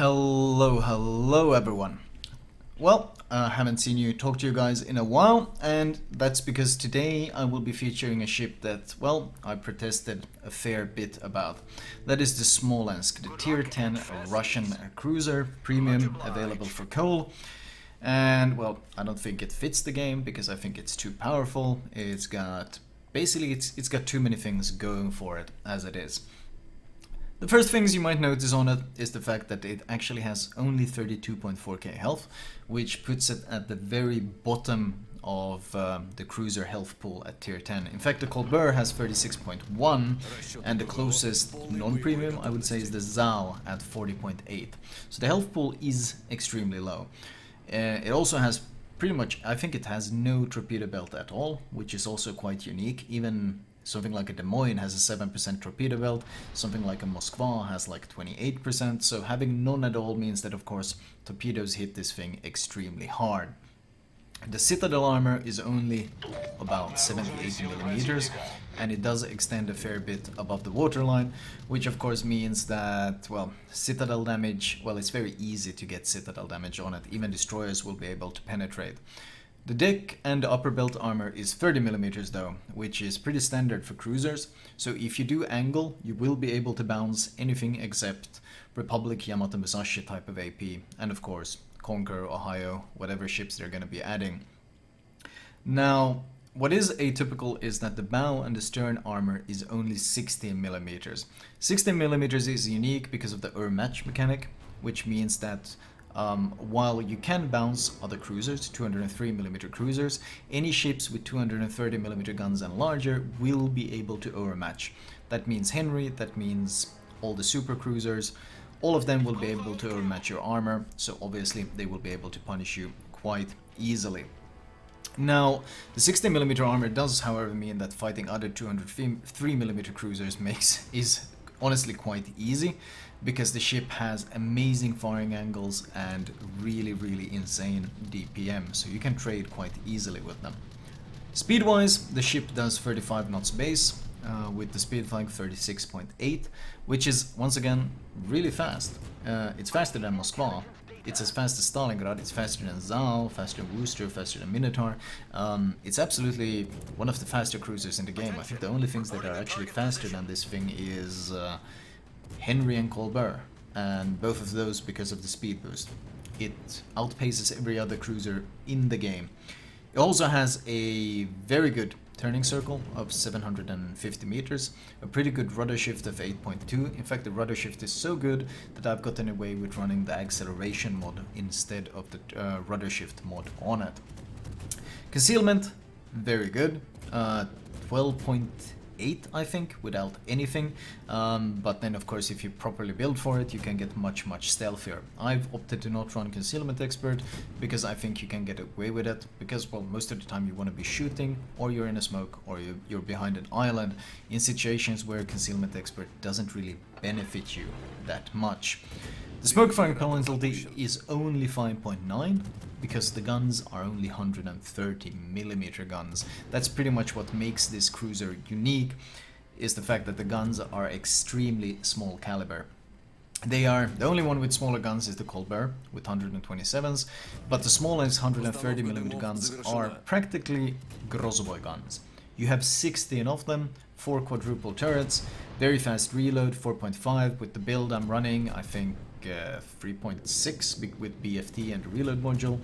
Hello everyone. Well, I haven't seen you talk to you guys in a while, and that's because today I will be featuring a ship that, well, I protested a fair bit about. That is the Smolensk, the tier 10 Russian cruiser, premium, available for coal. And, well, I don't think it fits the game because I think it's too powerful. It's got too many things going for it as it is. The first things you might notice on it is the fact that it actually has only 32.4k health, which puts it at the very bottom of the cruiser health pool at tier 10. In fact, the Colbert has 36.1, and the closest non-premium I would say is the Zao at 40.8. So the health pool is extremely low. It also has pretty much, I think it has no torpedo belt at all, which is also quite unique. Even something like a Des Moines has a 7% torpedo belt, something like a Moskva has like 28%, so having none at all means that of course torpedoes hit this thing extremely hard. The Citadel armor is only about 70-80 millimeters, and it does extend a fair bit above the waterline, which of course means that, well, Citadel damage, well, it's very easy to get Citadel damage on it, even destroyers will be able to penetrate. The deck and the upper belt armor is 30 millimeters though, which is pretty standard for cruisers, so if you do angle, you will be able to bounce anything except Republic, Yamato Musashi type of AP, and of course Conquer, Ohio, whatever ships they're going to be adding. Now, what is atypical is that the bow and the stern armor is only 16 millimeters. 16 millimeters is unique because of the match mechanic, which means that while you can bounce other cruisers, 203mm cruisers, any ships with 230mm guns and larger will be able to overmatch. That means Henry, that means all the super cruisers, all of them will be able to overmatch your armor, so obviously they will be able to punish you quite easily. Now, the 16mm armor does however mean that fighting other 203mm cruisers is honestly quite easy, because the ship has amazing firing angles and really insane DPM, so you can trade quite easily with them. Speed-wise, the ship does 35 knots base, with the speed flag 36.8, which is, once again, really fast. It's faster than Moskva, it's as fast as Stalingrad, it's faster than Zao, faster than Worcester, faster than Minotaur. It's absolutely one of the faster cruisers in the game. I think the only things that are actually faster than this thing is Henry and Colbert, and both of those because of the speed boost. It outpaces every other cruiser in the game. It also has a very good turning circle of 750 meters, a pretty good rudder shift of 8.2. In fact, the rudder shift is so good that I've gotten away with running the acceleration mod instead of the rudder shift mod on it. Concealment, very good, 12.8 I think, without anything, but then of course if you properly build for it you can get much stealthier. I've opted to not run Concealment Expert because I think you can get away with it, because, well, most of the time you want to be shooting, or you're in a smoke, or you're behind an island, in situations where Concealment Expert doesn't really benefit you that much. The smoke firing penalty is only 5.9 because the guns are only 130mm guns. That's pretty much what makes this cruiser unique, is the fact that the guns are extremely small caliber. The only one with smaller guns is the Colbert with 127s, but the smallest 130mm guns are practically Grozovoi guns. You have 16 of them, 4 quadruple turrets, very fast reload, 4.5 with the build I'm running, I think 3.6 with BFT and the reload module.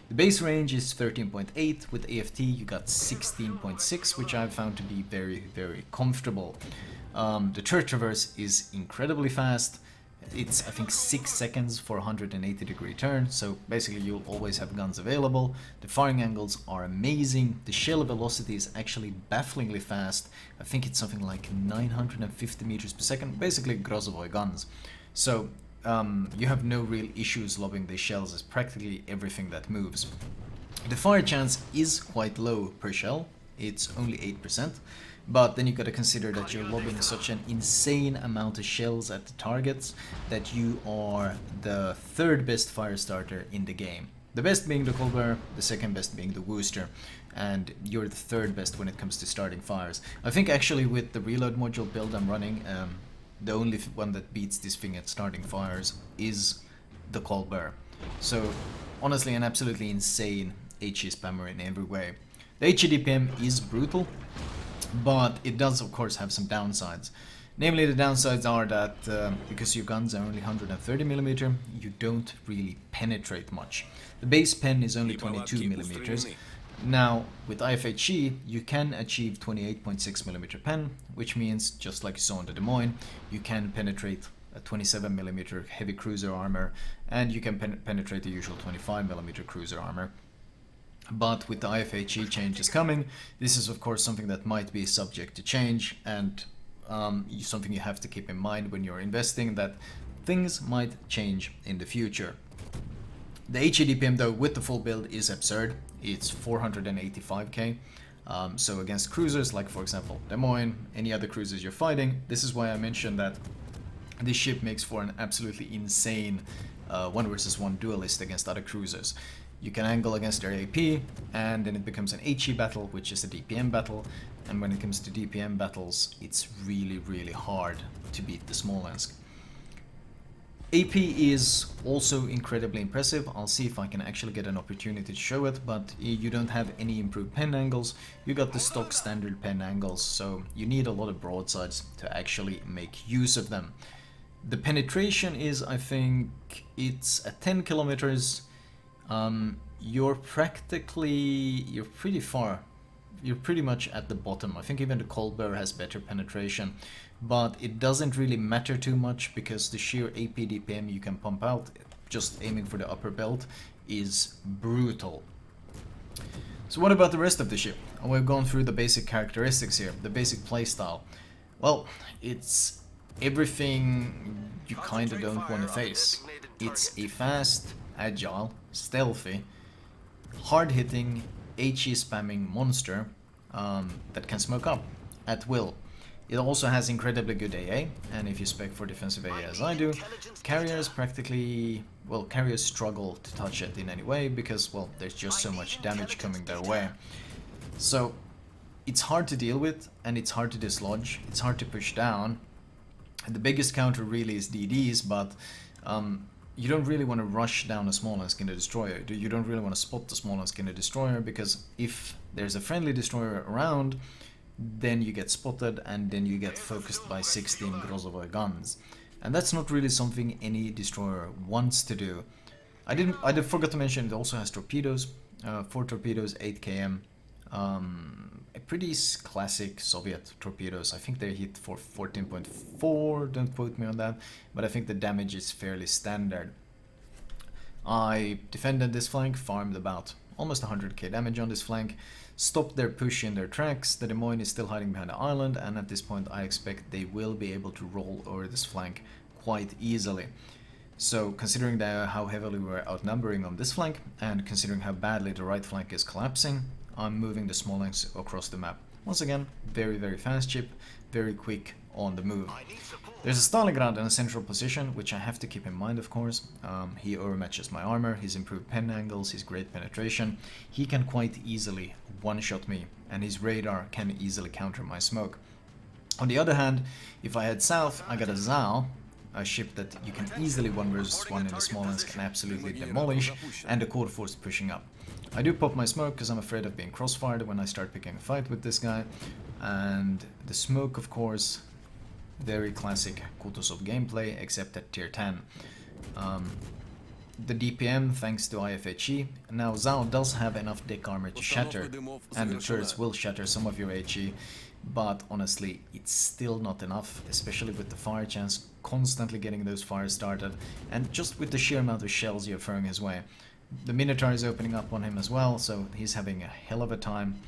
The base range is 13.8, with AFT you got 16.6, which I've found to be very comfortable. The turret traverse is incredibly fast. It's, I think, 6 seconds for a 180-degree turn, so basically you'll always have guns available. The firing angles are amazing. The shell velocity is actually bafflingly fast. I think it's something like 950 meters per second, basically Grozovoi guns. So you have no real issues lobbing these shells as practically everything that moves. The fire chance is quite low per shell, it's only 8%, but then you gotta consider that you're lobbing such an insane amount of shells at the targets that you are the third best fire starter in the game. The best being the Colbert, the second best being the Worcester, and you're the third best when it comes to starting fires. I think actually with the reload module build I'm running, the only one that beats this thing at starting fires is the Colbert. So honestly, an absolutely insane HE spammer in every way. The HE DPM is brutal, but it does of course have some downsides. Namely, the downsides are that because your guns are only 130mm, you don't really penetrate much. The base pen is only 22mm. Now, with IFHE, you can achieve 28.6mm pen, which means, just like you saw in the Des Moines, you can penetrate a 27mm heavy cruiser armor, and you can penetrate the usual 25mm cruiser armor. But with the IFHE changes coming, this is of course something that might be subject to change, and something you have to keep in mind when you're investing, that things might change in the future. The HE DPM though with the full build is absurd. It's 485k. So against cruisers like for example Des Moines, any other cruisers you're fighting, this is why I mentioned that this ship makes for an absolutely insane 1 versus 1 duelist against other cruisers. You can angle against their AP, and then it becomes an HE battle, which is a DPM battle. And when it comes to DPM battles, it's really hard to beat the Smolensk. AP is also incredibly impressive. I'll see if I can actually get an opportunity to show it, but you don't have any improved pen angles. You got the stock standard pen angles, so you need a lot of broadsides to actually make use of them. The penetration is, I think, it's at 10 kilometers. You're pretty far. You're pretty much at the bottom. I think even the Colbert has better penetration, but it doesn't really matter too much because the sheer AP DPM you can pump out just aiming for the upper belt is brutal. So what about the rest of the ship? We've gone through the basic characteristics here, the basic playstyle. Well, it's everything you kind of don't want to face. It's a fast, agile, stealthy, hard-hitting, HE spamming monster that can smoke up at will. It also has incredibly good AA, and if you spec for defensive AA as I do, carriers carriers struggle to touch it in any way because, well, there's just so much damage coming their way. So it's hard to deal with, and it's hard to dislodge, it's hard to push down. And the biggest counter really is DDs, but you don't really want to rush down a Smolensk in the destroyer. You don't really want to spot the Smolensk in the destroyer, because if there's a friendly destroyer around, then you get spotted and then you get focused by 16 Kutuzov guns. And that's not really something any destroyer wants to do. I forgot to mention it also has torpedoes, 4 torpedoes, 8 km. A pretty classic Soviet torpedoes. I think they hit for 14.4, don't quote me on that, but I think the damage is fairly standard. I defended this flank, farmed about almost 100k damage on this flank, stopped their push in their tracks. The Des Moines is still hiding behind the island, and at this point I expect they will be able to roll over this flank quite easily. So considering how heavily we're outnumbering on this flank, and considering how badly the right flank is collapsing, I'm moving the Smolensk across the map. Once again, very fast ship, very quick on the move. There's a Stalingrad in a central position, which I have to keep in mind, of course. He overmatches my armor, his improved pen angles, his great penetration. He can quite easily one-shot me, and his radar can easily counter my smoke. On the other hand, if I head south, I got a Zal, a ship that you can easily 1 versus 1 in the Smolensk and absolutely demolish, and the Core Force pushing up. I do pop my smoke because I'm afraid of being crossfired when I start picking a fight with this guy, and the smoke, of course, very classic Kutuzov gameplay, except at tier 10. The DPM, thanks to IFHE. Now Zao does have enough deck armor to shatter, and the turrets will shatter some of your HE, but honestly, it's still not enough, especially with the fire chance, constantly getting those fires started, and just with the sheer amount of shells you're throwing his way. The Minotaur is opening up on him as well, so he's having a hell of a time,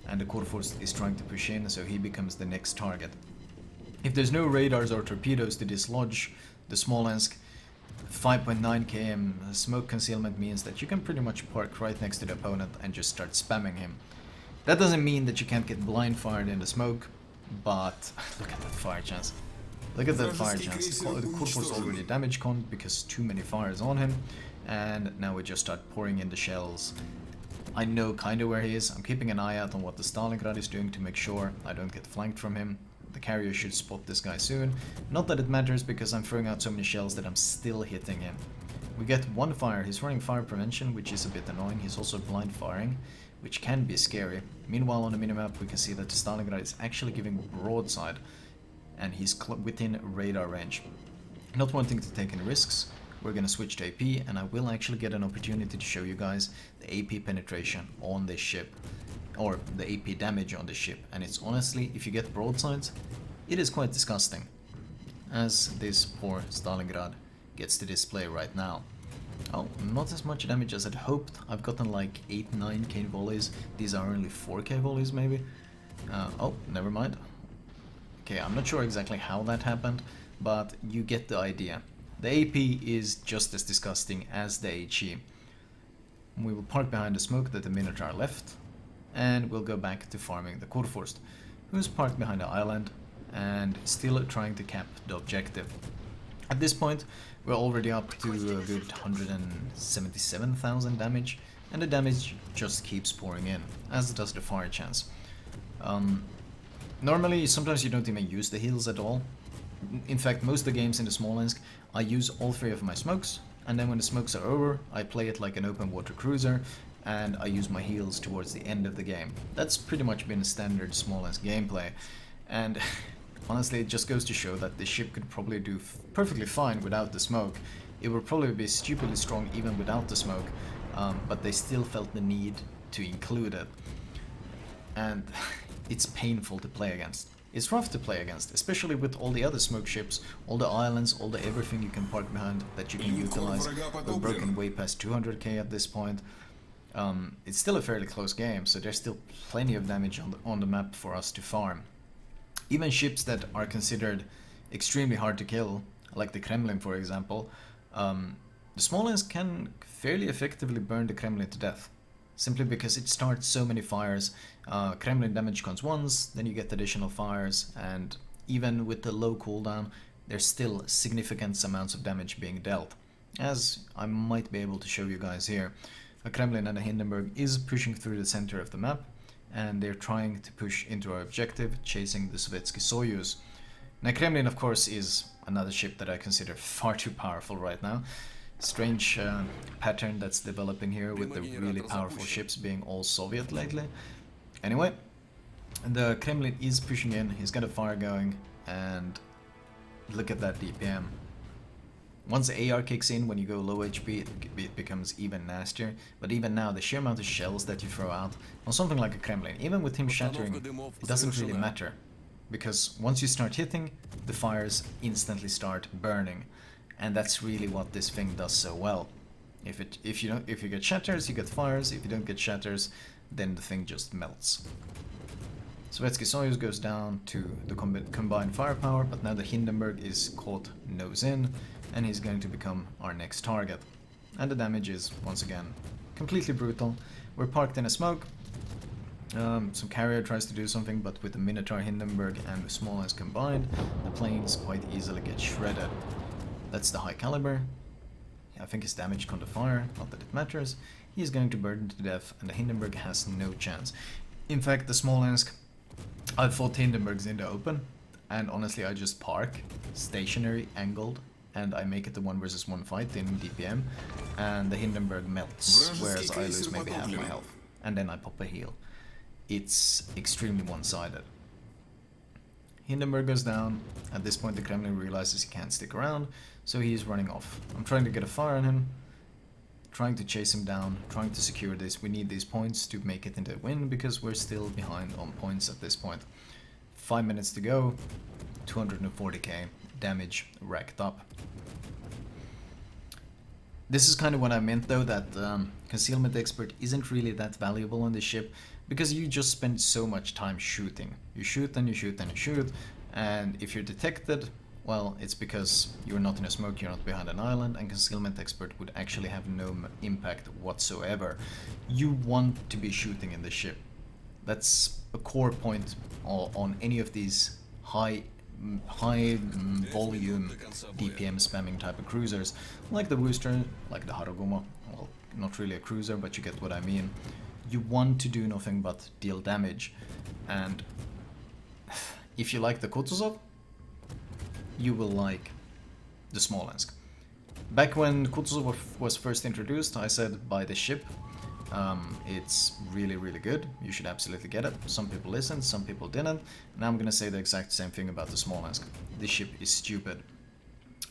and the Core Force is trying to push in, so he becomes the next target. If there's no radars or torpedoes to dislodge the Smolensk, 5.9 km smoke concealment means that you can pretty much park right next to the opponent and just start spamming him. That doesn't mean that you can't get blind fired in the smoke, but look at that fire chance. Look at that fire chance. The Core Force already damage con because too many fires on him, and now we just start pouring in the shells. I know kinda where he is. I'm keeping an eye out on what the Stalingrad is doing to make sure I don't get flanked from him. The carrier should spot this guy soon. Not that it matters because I'm throwing out so many shells that I'm still hitting him. We get one fire. He's running fire prevention, which is a bit annoying. He's also blind firing, which can be scary. Meanwhile, on the minimap, we can see that Stalingrad is actually giving broadside, and he's within radar range. Not wanting to take any risks, we're gonna switch to AP, and I will actually get an opportunity to show you guys the AP penetration on this ship, or the AP damage on this ship. And it's honestly, if you get broadsides, it is quite disgusting, as this poor Stalingrad gets to display right now. Oh, not as much damage as I'd hoped. I've gotten like 8-9k volleys. These are only 4k volleys maybe. Oh, never mind. Okay, I'm not sure exactly how that happened, but you get the idea. The AP is just as disgusting as the HE. We will park behind the smoke that the Minotaur left, and we'll go back to farming the Kurfürst, who's parked behind the island and still trying to cap the objective. At this point, we're already up to a good 177,000 damage, and the damage just keeps pouring in, as does the fire chance. Normally, sometimes you don't even use the heals at all. In fact, most of the games in the Smolensk, I use all 3 of my smokes, and then when the smokes are over, I play it like an open water cruiser, and I use my heals towards the end of the game. That's pretty much been a standard Smolensk gameplay, and honestly, it just goes to show that this ship could probably do perfectly fine without the smoke. It would probably be stupidly strong even without the smoke, but they still felt the need to include it. And it's painful to play against. It's rough to play against, especially with all the other smoke ships, all the islands, all the everything you can park behind that you can utilize. We're broken way past 200k at this point. It's still a fairly close game, so there's still plenty of damage on the map for us to farm. Even ships that are considered extremely hard to kill, like the Kremlin for example, the Smolensk can fairly effectively burn the Kremlin to death, simply because it starts so many fires. Kremlin damage comes once, then you get additional fires, and even with the low cooldown, there's still significant amounts of damage being dealt, as I might be able to show you guys here. A Kremlin and a Hindenburg is pushing through the center of the map, and they're trying to push into our objective, chasing the Sovietsky Soyuz. Now Kremlin, of course, is another ship that I consider far too powerful right now. Strange pattern that's developing here with the really powerful ships being all Soviet lately. Anyway, the Kremlin is pushing in, he's got a fire going, and look at that DPM. Once the AR kicks in, when you go low HP, it becomes even nastier. But even now, the sheer amount of shells that you throw out on something like a Kremlin, even with him shattering, it doesn't really matter. Because once you start hitting, the fires instantly start burning. And that's really what this thing does so well. If you get shatters, you get fires. If you don't get shatters, then the thing just melts. Sovietsky Soyuz goes down to the combined firepower, but now the Hindenburg is caught nose in, and he's going to become our next target. And the damage is, once again, completely brutal. We're parked in a smoke. Some carrier tries to do something, but with the Minotaur, Hindenburg, and the Smolensk combined, the planes quite easily get shredded. That's the high caliber. I think his damage come to fire, not that it matters. He's going to burn to death, and the Hindenburg has no chance. In fact, the Smolensk, I've fought Hindenburgs in the open, and honestly I just park, stationary, angled, and I make it the 1 versus 1 fight in DPM, and the Hindenburg melts, whereas I lose maybe half my health, and then I pop a heal. It's extremely one-sided. Hindenburg goes down. At this point the Kremlin realizes he can't stick around, so he's running off. I'm trying to get a fire on him, trying to chase him down, trying to secure this. We need these points to make it into a win, because we're still behind on points at this point. 5 minutes to go, 240k damage racked up. This is kind of what I meant though, that concealment expert isn't really that valuable on this ship, because you just spend so much time shooting. You shoot and you shoot and you shoot, and if you're detected, well, it's because you're not in a smoke, you're not behind an island, and concealment expert would actually have no impact whatsoever. You want to be shooting in the ship. That's a core point on any of these high volume DPM spamming type of cruisers, like the Worcester, like the Harugumo. Well, not really a cruiser, but you get what I mean. You want to do nothing but deal damage, and if you like the Kutuzov, you will like the Smolensk. Back when Kutuzov was first introduced, I said buy the ship. It's really good. You should absolutely get it. Some people listened, some people didn't. Now I'm gonna say the exact same thing about the Smolensk. This ship is stupid.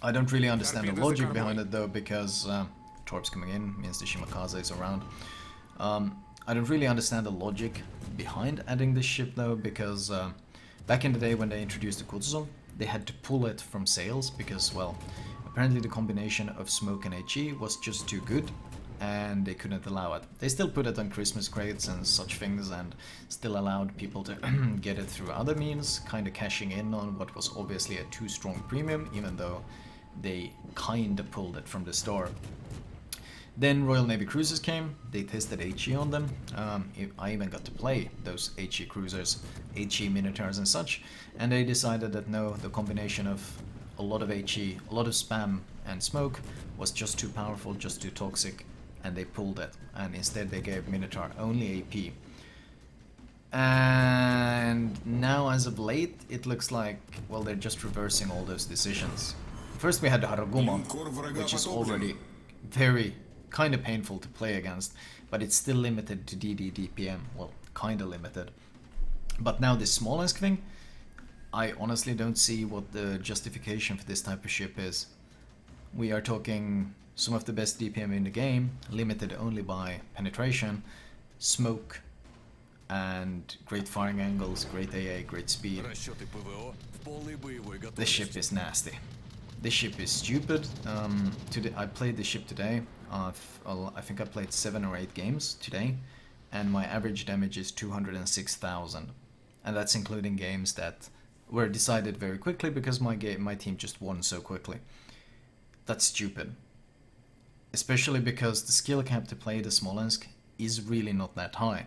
I don't really understand the logic behind it though, because Torps coming in means the Shimakaze is around. I don't really understand the logic behind adding this ship though, because back in the day when they introduced the Kutuzov, they had to pull it from sales because, well, apparently the combination of smoke and HE was just too good, and they couldn't allow it. They still put it on Christmas crates and such things, and still allowed people to get it through other means, kind of cashing in on what was obviously a too strong premium, even though they kind of pulled it from the store. Then Royal Navy cruisers came, they tested HE on them. I even got to play those HE cruisers, HE Minotaurs and such, and they decided that no, the combination of a lot of HE, a lot of spam and smoke was just too powerful, just too toxic, and they pulled it, and instead they gave Minotaur only AP. And now as of late, it looks like, well, they're just reversing all those decisions. First we had the Haraguma, which is already very kind of painful to play against, but it's still limited to DD DPM, well, kind of limited. But now this Smolensk thing, I honestly don't see what the justification for this type of ship is. We are talking some of the best DPM in the game, limited only by penetration, smoke, and great firing angles, great AA, great speed. This ship is nasty. This ship is stupid. I played the ship today. I think I played 7 or 8 games today, and my average damage is 206,000, and that's including games that were decided very quickly because my team just won so quickly. That's stupid. Especially because the skill cap to play the Smolensk is really not that high.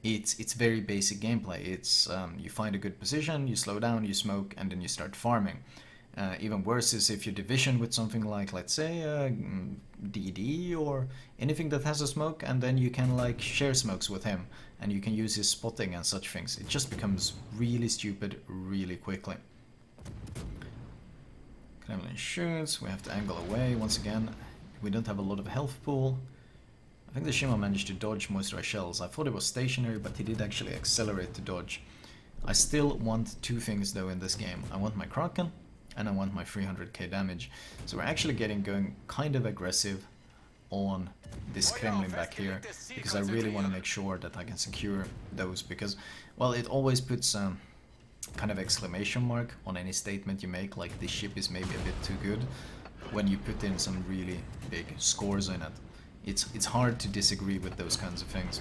It's very basic gameplay. It's you find a good position, you slow down, you smoke, and then you start farming. Even worse is if you division with something like, let's say, DD or anything that has a smoke, and then you can like share smokes with him, and you can use his spotting and such things. It just becomes really stupid really quickly. Kremlin shoots, we have to angle away once again. We don't have a lot of health pool. I think the Shima managed to dodge most of our shells. I thought it was stationary, but he did actually accelerate to dodge. I still want 2 things though in this game. I want my Kraken, and I want my 300k damage. So we're actually going kind of aggressive on this Kremlin back here, because I really want to make sure that I can secure those, because, well, it always puts kind of exclamation mark on any statement you make, like this ship is maybe a bit too good, when you put in some really big scores in it. It's hard to disagree with those kinds of things.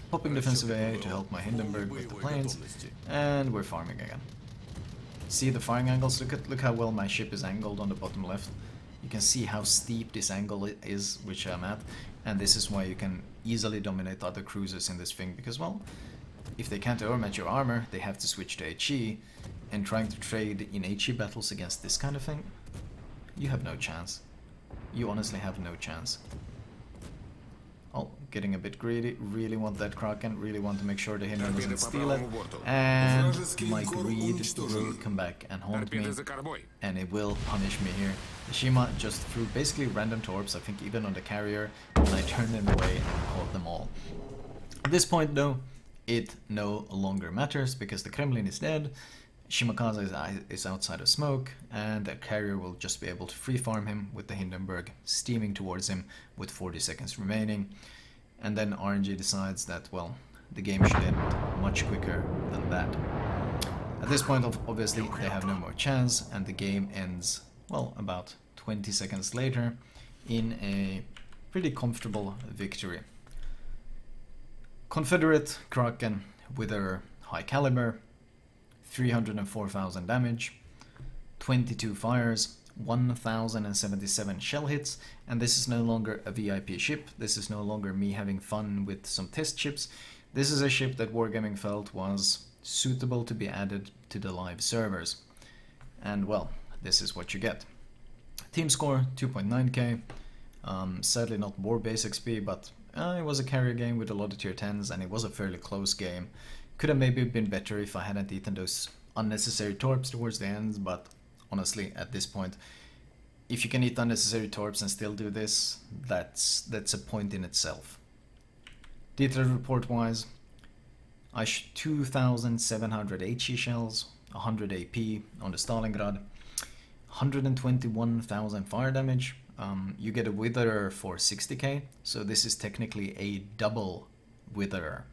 Popping defensive AA to help my Hindenburg with the planes, and we're farming again. See the firing angles? Look how well my ship is angled on the bottom left. You can see how steep this angle is, which I'm at, and this is why you can easily dominate other cruisers in this thing, because, well, if they can't overmatch your armor, they have to switch to HE, and trying to trade in HE battles against this kind of thing, you have no chance. You honestly have no chance. Oh, getting a bit greedy, really want that Kraken, really want to make sure the Hindenburg doesn't steal it, and my greed will come back and haunt me, and it will punish me here. The Shima just threw basically random torps, I think even on the carrier, and I turned them away and caught them all. At this point though, it no longer matters, because the Kremlin is dead, Shimakaze is outside of smoke, and the carrier will just be able to free farm him with the Hindenburg steaming towards him with 40 seconds remaining. And then RNG decides that, well, the game should end much quicker than that. At this point, obviously, they have no more chance, and the game ends, well, about 20 seconds later in a pretty comfortable victory. Confederate Kraken with her high caliber, 304,000 damage, 22 fires, 1,077 shell hits, and this is no longer a VIP ship. This is no longer me having fun with some test ships. This is a ship that Wargaming felt was suitable to be added to the live servers. And, well, this is what you get. Team score 2.9k, sadly not war base XP, but it was a carrier game with a lot of tier 10s, and it was a fairly close game. Could have maybe been better if I hadn't eaten those unnecessary torps towards the end, but honestly, at this point, if you can eat unnecessary torps and still do this, that's a point in itself. Detailed report wise, I shot 2,700 HE shells, 100 AP on the Stalingrad, 121,000 fire damage. You get a witherer for 60k, so this is technically a double witherer.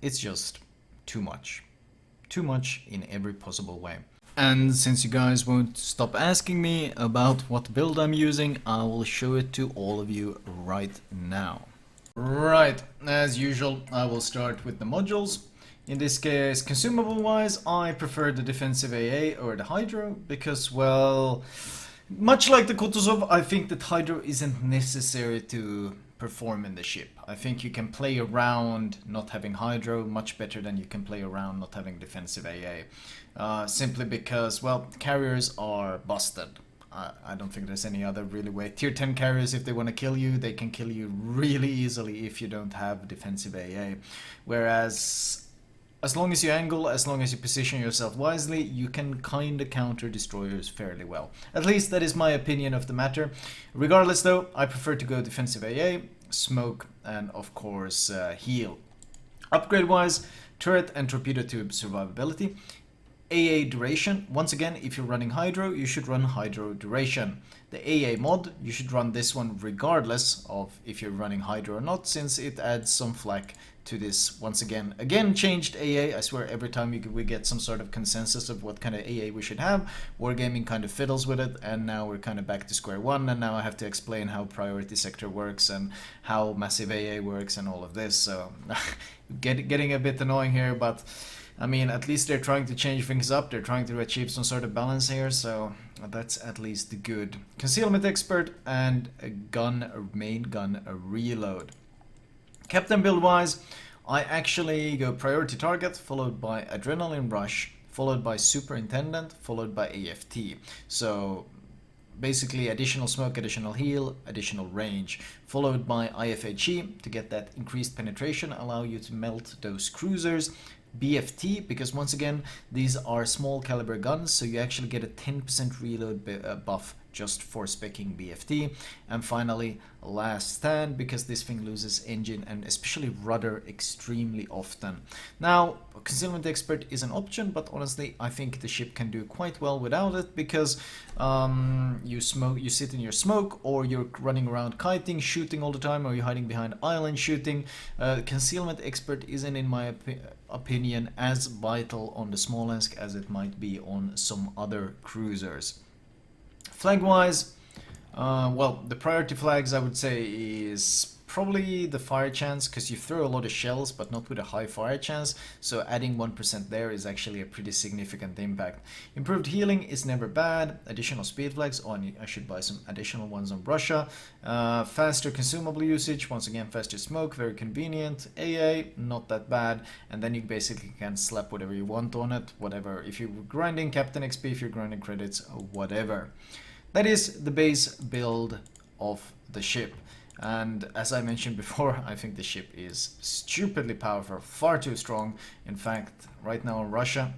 It's just too much. Too much in every possible way. And since you guys won't stop asking me about what build I'm using, I will show it to all of you right now. Right, as usual, I will start with the modules. In this case, consumable wise, I prefer the defensive AA or the Hydro because, well, much like the Kutuzov, I think that Hydro isn't necessary to perform in the ship. I think you can play around not having Hydro much better than you can play around not having defensive AA. Simply because, well, carriers are busted. I don't think there's any other really way. Tier 10 carriers, if they want to kill you, they can kill you really easily if you don't have defensive AA. Whereas, as long as you angle, as long as you position yourself wisely, you can kinda counter destroyers fairly well. At least that is my opinion of the matter. Regardless though, I prefer to go defensive AA, smoke, and of course heal. Upgrade wise, turret and torpedo tube survivability. AA duration, once again, if you're running Hydro, you should run Hydro duration. The AA mod, you should run this one regardless of if you're running Hydro or not, since it adds some flack to this. Once again changed AA. I swear every time we get some sort of consensus of what kind of AA we should have, Wargaming kind of fiddles with it, and now we're kind of back to square one, and now I have to explain how priority sector works and how massive AA works and all of this, so getting a bit annoying here, but I mean, at least they're trying to change things up, they're trying to achieve some sort of balance here, so that's at least good. Concealment expert and a main gun reload. Captain build wise, I actually go priority target, followed by adrenaline rush, followed by superintendent, followed by AFT. So basically additional smoke, additional heal, additional range, followed by IFHE to get that increased penetration, allow you to melt those cruisers. BFT, because once again these are small caliber guns, so you actually get a 10% reload buff just for speccing BFT. And finally, last stand, because this thing loses engine and especially rudder extremely often. Now, concealment expert is an option, but honestly I think the ship can do quite well without it, because you sit in your smoke, or you're running around kiting, shooting all the time, or you're hiding behind island shooting. Concealment expert isn't, in my opinion, as vital on the Smolensk as it might be on some other cruisers. Flag wise, well, the priority flags I would say is probably the fire chance, because you throw a lot of shells but not with a high fire chance, so adding 1% there is actually a pretty significant impact. Improved healing is never bad. Additional speed flags, oh, I should buy some additional ones on Russia. Faster consumable usage, once again faster smoke, very convenient. AA, not that bad, and then you basically can slap whatever you want on it, whatever. If you're grinding Captain XP, if you're grinding credits, whatever. That is the base build of the ship. And as I mentioned before, I think the ship is stupidly powerful, far too strong. In fact, right now in Russia,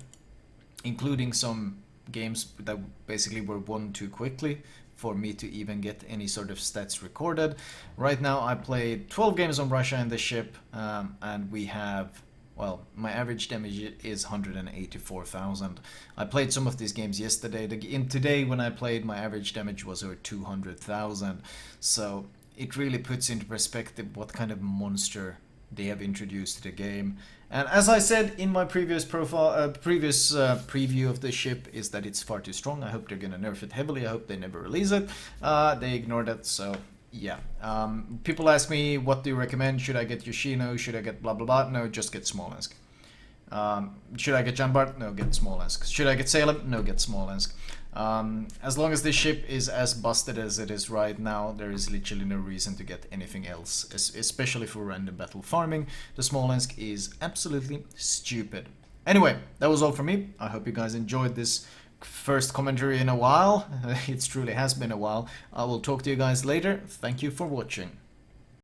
including some games that basically were won too quickly for me to even get any sort of stats recorded. Right now I played 12 games on Russia in the ship, and we have, well, my average damage is 184,000. I played some of these games yesterday. Today when I played, my average damage was over 200,000. So it really puts into perspective what kind of monster they have introduced to the game. And as I said in my previous preview of the ship, is that it's far too strong. I hope they're gonna nerf it heavily. I hope they never release it. They ignored it, so yeah. People ask me, what do you recommend? Should I get Yoshino? Should I get blah blah blah? No, just get Smolensk. Should I get Jan Bart? No, get Smolensk. Should I get Salem? No, get Smolensk. As long as this ship is as busted as it is right now, there is literally no reason to get anything else, especially for random battle farming. The Smolensk is absolutely stupid. Anyway, that was all from me. I hope you guys enjoyed this first commentary in a while. It truly has been a while. I will talk to you guys later. Thank you for watching.